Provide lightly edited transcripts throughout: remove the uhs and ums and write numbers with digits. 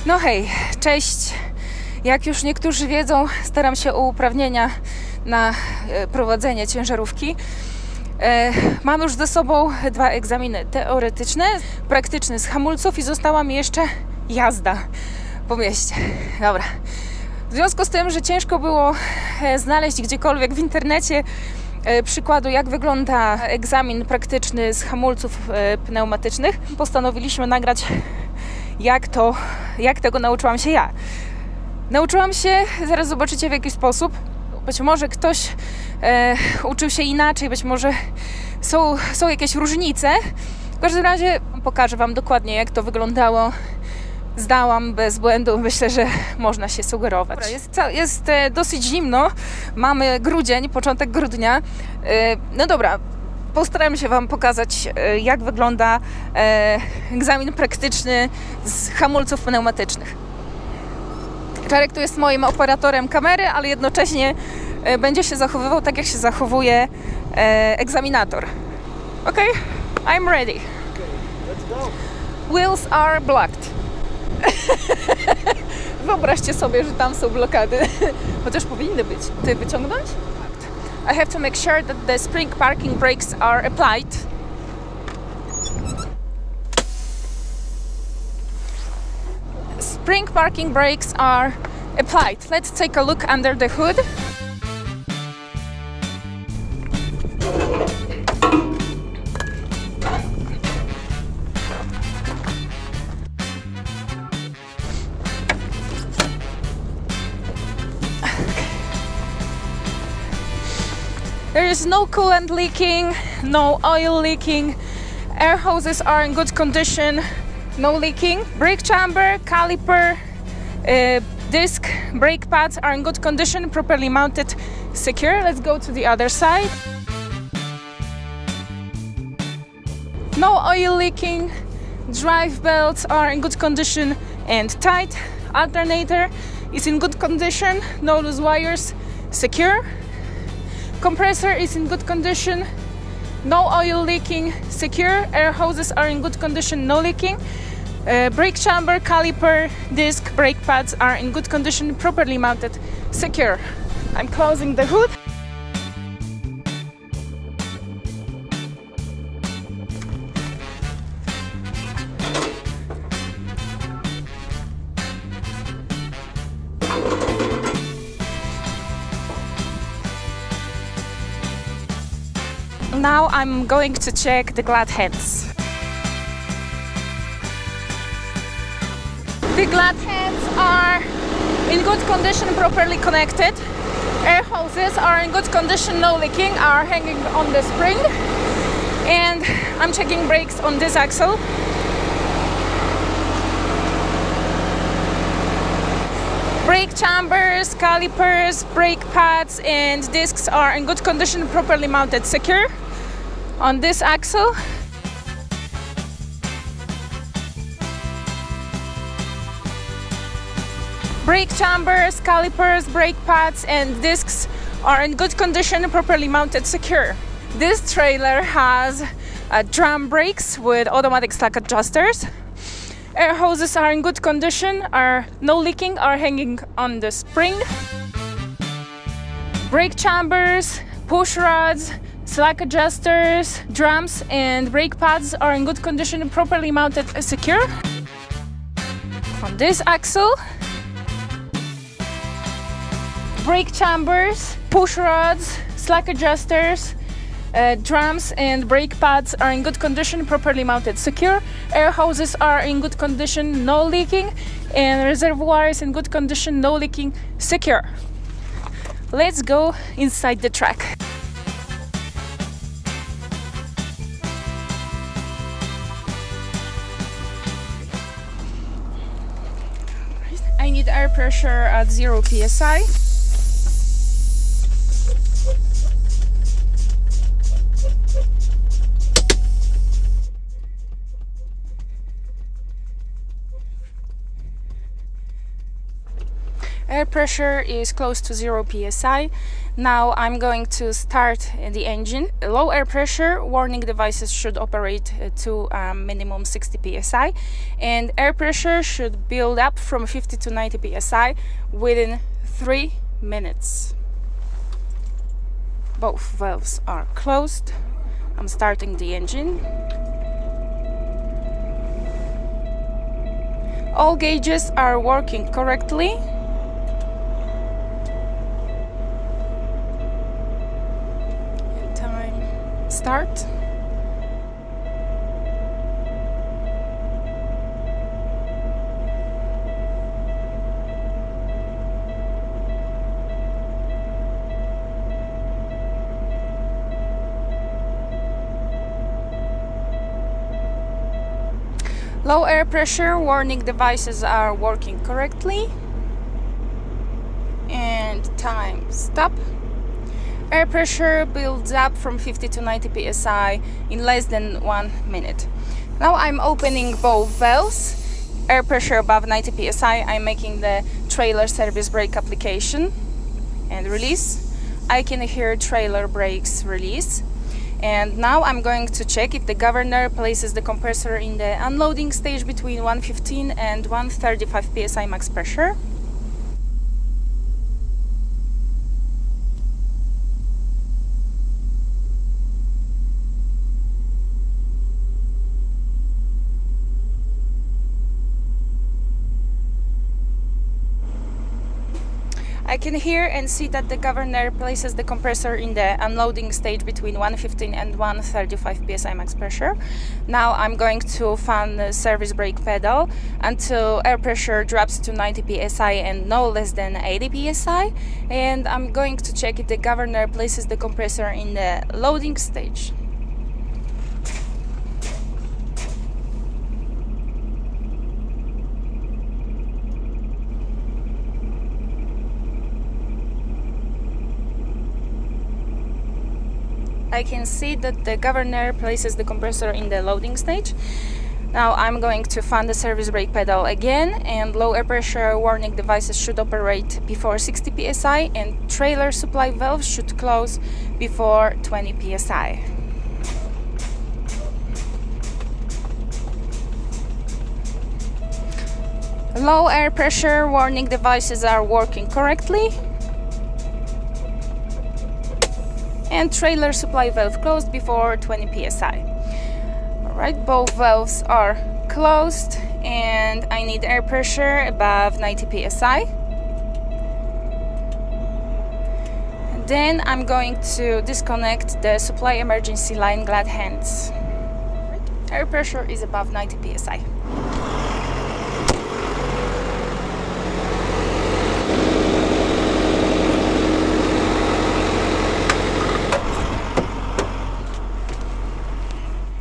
No hej, cześć! Jak już niektórzy wiedzą, staram się o uprawnienia na prowadzenie ciężarówki. Mam już ze sobą 2 egzaminy teoretyczne, praktyczny z hamulców i została mi jeszcze jazda po mieście. Dobra. W związku z tym, że ciężko było znaleźć gdziekolwiek w internecie przykładu, jak wygląda egzamin praktyczny z hamulców pneumatycznych, postanowiliśmy nagrać, jak tego nauczyłam się ja. Nauczyłam się, zaraz zobaczycie w jaki sposób. Być może ktoś uczył się inaczej, być może są jakieś różnice. W każdym razie pokażę Wam dokładnie, jak to wyglądało. Zdałam bez błędu, myślę, że można się sugerować. Jest dosyć zimno, mamy grudzień, początek grudnia. No dobra, postaram się Wam pokazać, jak wygląda egzamin praktyczny z hamulców pneumatycznych. Czarek tu jest moim operatorem kamery, ale jednocześnie będzie się zachowywał tak, jak się zachowuje egzaminator. Ok? I'm ready. Let's go. Wheels are blocked. Wyobraźcie sobie, że tam są blokady. Chociaż powinny być. Ty wyciągnąć? I have to make sure that the spring parking brakes are applied. Spring parking brakes are applied. Let's take a look under the hood. There is no coolant leaking, no oil leaking, air hoses are in good condition, no leaking. Brake chamber, caliper, disc, brake pads are in good condition, properly mounted, secure. Let's go to the other side. No oil leaking, drive belts are in good condition and tight. Alternator is in good condition, no loose wires, secure. Compressor is in good condition, no oil leaking, secure. Air hoses are in good condition, no leaking. Brake chamber, caliper, disc, brake pads are in good condition, properly mounted, secure. I'm closing the hood. Now I'm going to check the glad hands. The glad hands are in good condition, properly connected. Air hoses are in good condition, no leaking, are hanging on the spring. And I'm checking brakes on this axle. Brake chambers, calipers, brake pads and discs are in good condition, properly mounted, secure. On this axle. Brake chambers, calipers, brake pads and discs are in good condition, properly mounted, secure. This trailer has drum brakes with automatic slack adjusters. Air hoses are in good condition, are no leaking, are hanging on the spring. Brake chambers, push rods, slack adjusters, drums and brake pads are in good condition, properly mounted, secure. On this axle, brake chambers, push rods, slack adjusters, drums and brake pads are in good condition, properly mounted, secure. Air hoses are in good condition, no leaking, and reservoir is in good condition, no leaking, secure. Let's go inside the truck. I need air pressure at 0 psi. Air pressure is close to 0 psi. Now I'm going to start the engine. Low air pressure warning devices should operate to minimum 60 psi, and air pressure should build up from 50 to 90 psi within 3 minutes. Both valves are closed. I'm starting the engine. All gauges are working correctly. Start. Low air pressure warning devices are working correctly. And time stop. Air pressure builds up from 50 to 90 psi in less than 1 minute. Now I'm opening both valves. Air pressure above 90 psi, I'm making the trailer service brake application and release. I can hear trailer brakes release. And now I'm going to check if the governor places the compressor in the unloading stage between 115 and 135 psi max pressure. I can hear and see that the governor places the compressor in the unloading stage between 115 and 135 psi max pressure. Now I'm going to fan the service brake pedal until air pressure drops to 90 psi and no less than 80 psi. And I'm going to check if the governor places the compressor in the loading stage. I can see that the governor places the compressor in the loading stage. Now I'm going to fan the service brake pedal again, and low air pressure warning devices should operate before 60 psi and trailer supply valves should close before 20 psi. Low air pressure warning devices are working correctly. And trailer supply valve closed before 20 psi. Alright, both valves are closed and I need air pressure above 90 psi. And then I'm going to disconnect the supply emergency line glad hands. Air pressure is above 90 psi.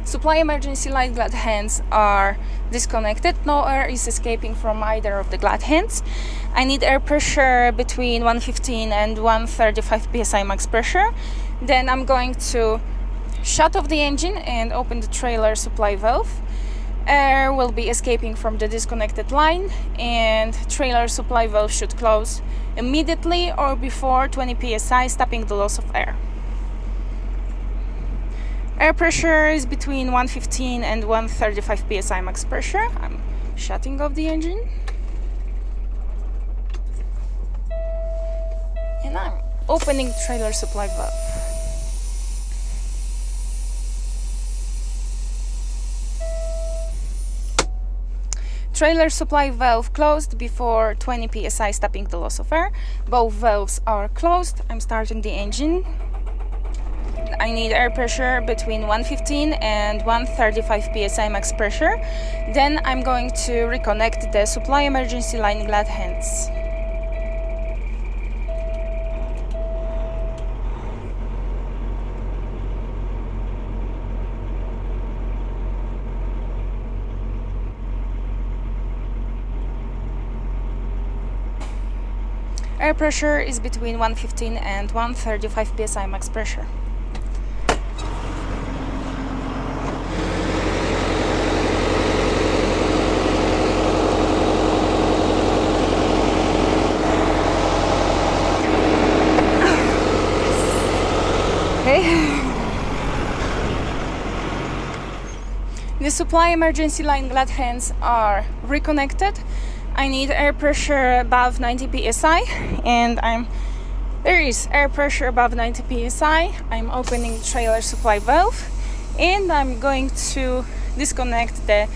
Supply emergency light glad hands are disconnected. No air is escaping from either of the glad hands. I need air pressure between 115 and 135 psi max pressure. Then I'm going to shut off the engine and open the trailer supply valve. Air will be escaping from the disconnected line and trailer supply valve should close immediately or before 20 psi, stopping the loss of air. Air pressure is between 115 and 135 psi max pressure. I'm shutting off the engine. And I'm opening the trailer supply valve. Trailer supply valve closed before 20 psi, stopping the loss of air. Both valves are closed. I'm starting the engine. I need air pressure between 115 and 135 psi max pressure. Then I'm going to reconnect the supply emergency line glad hands. Air pressure is between 115 and 135 psi max pressure. Okay. The supply emergency line glad hands are reconnected. I need air pressure above 90 psi, and there is air pressure above 90 psi. I'm opening the trailer supply valve, and I'm going to disconnect the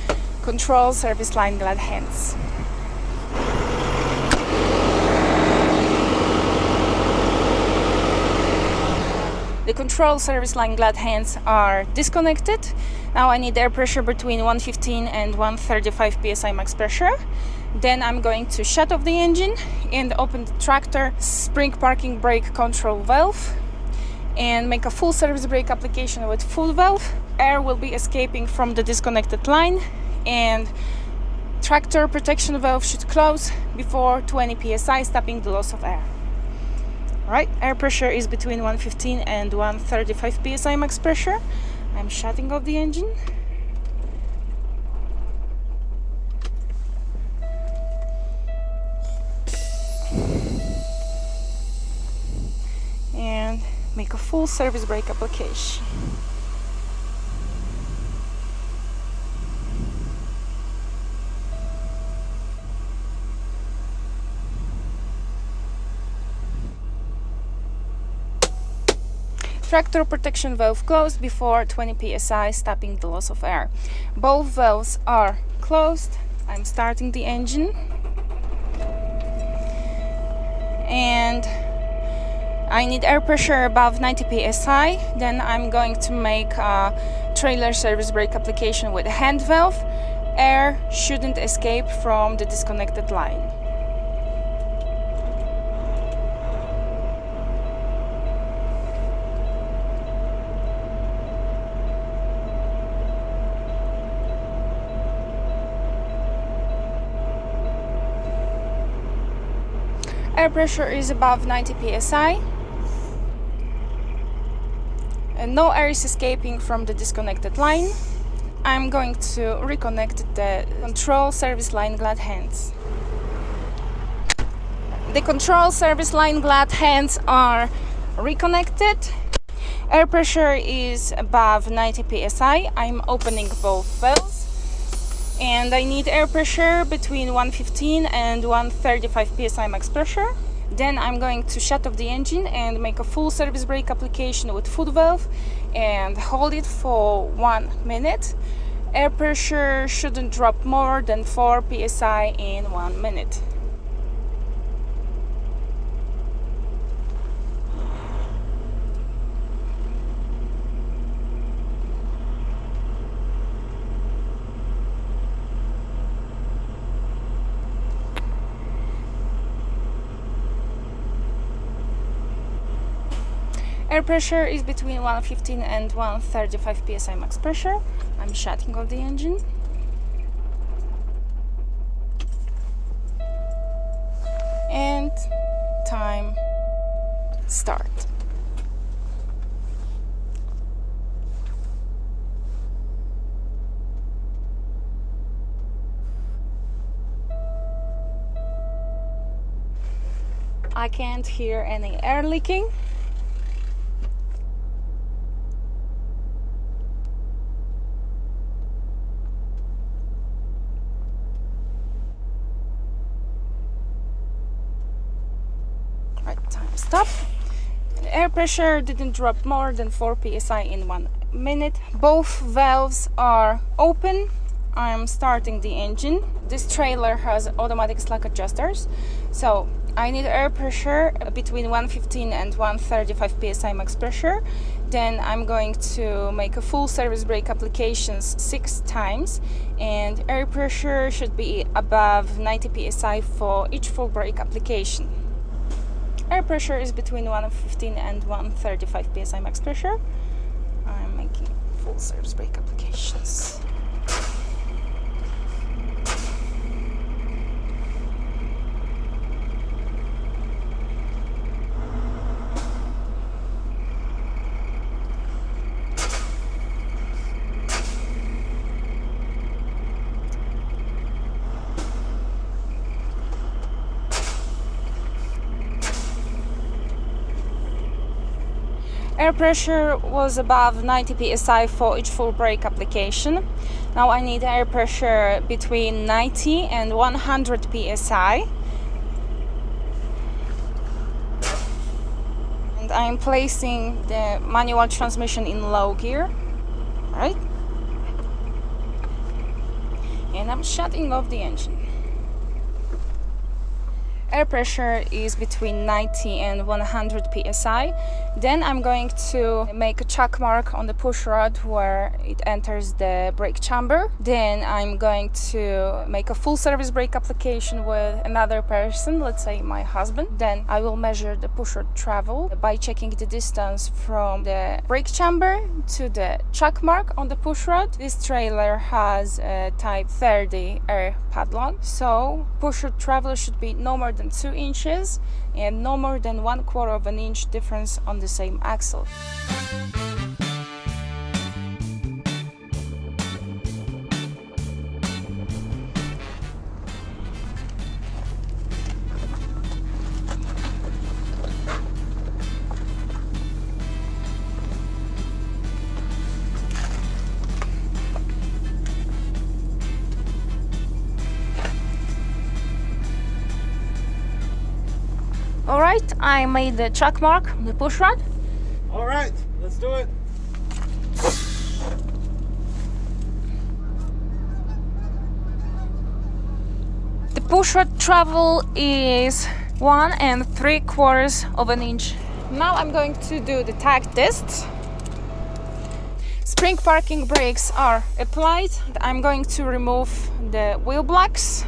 control service line glad hands. The control service line glad hands are disconnected. Now I need air pressure between 115 and 135 psi max pressure. Then I'm going to shut off the engine and open the tractor spring parking brake control valve and make a full service brake application with full valve. Air will be escaping from the disconnected line, and tractor protection valve should close before 20 psi, stopping the loss of air. Right, air pressure is between 115 and 135 psi max pressure. I'm shutting off the engine. And make a full service brake application. Tractor protection valve closed before 20 psi, stopping the loss of air. Both valves are closed. I'm starting the engine. And I need air pressure above 90 psi. Then I'm going to make a trailer service brake application with a hand valve. Air shouldn't escape from the disconnected line. Air pressure is above 90 psi, and no air is escaping from the disconnected line. I'm going to reconnect the control service line glad hands. The control service line glad hands are reconnected. Air pressure is above 90 psi. I'm opening both valves. And I need air pressure between 115 and 135 psi max pressure. Then I'm going to shut off the engine and make a full service brake application with full valve and hold it for 1 minute. Air pressure shouldn't drop more than 4 psi in 1 minute. Air pressure is between 115 and 135 psi max pressure. I'm shutting off the engine. And time start. I can't hear any air leaking. Stop. Air pressure didn't drop more than 4 psi in 1 minute. Both valves are open. I'm starting the engine. This trailer has automatic slack adjusters, so I need air pressure between 115 and 135 psi max pressure. Then I'm going to make a full service brake applications 6 times, and air pressure should be above 90 psi for each full brake application. Air pressure is between 115 and 135 psi max pressure. I'm making full service brake applications. Air pressure was above 90 psi for each full brake application. Now I need air pressure between 90 and 100 psi. And I'm placing the manual transmission in low gear. Right? And I'm shutting off the engine. Air pressure is between 90 and 100 psi. Then I'm going to make a check mark on the push rod where it enters the brake chamber. Then I'm going to make a full service brake application with another person, let's say my husband. Then I will measure the push rod travel by checking the distance from the brake chamber to the check mark on the push rod. This trailer has a type 30 air padlock, so push rod travel should be no more than 2 inches and no more than 1/4 of an inch difference on the same axle. Alright, I made the check mark on the push rod. Alright, let's do it. The push rod travel is 1 3/4 of an inch. Now I'm going to do the tag test. Spring parking brakes are applied. I'm going to remove the wheel blocks.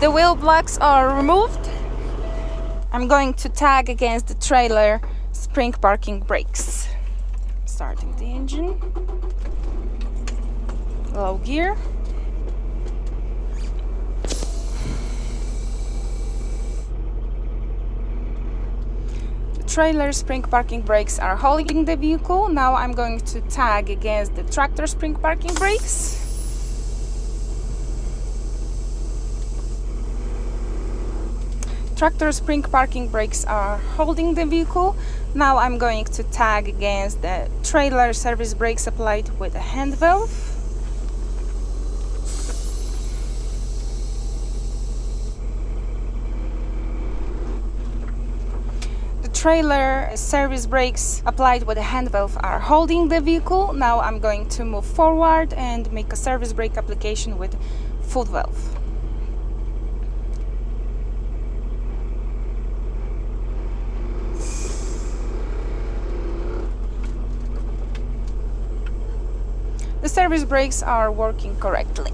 The wheel blocks are removed. I'm going to tag against the trailer spring parking brakes. Starting the engine. Low gear. The trailer spring parking brakes are holding the vehicle. Now I'm going to tag against the tractor spring parking brakes. Tractor spring parking brakes are holding the vehicle. Now I'm going to tag against the trailer service brakes applied with a hand valve. The trailer service brakes applied with a hand valve are holding the vehicle. Now I'm going to move forward and make a service brake application with foot valve. The service brakes are working correctly.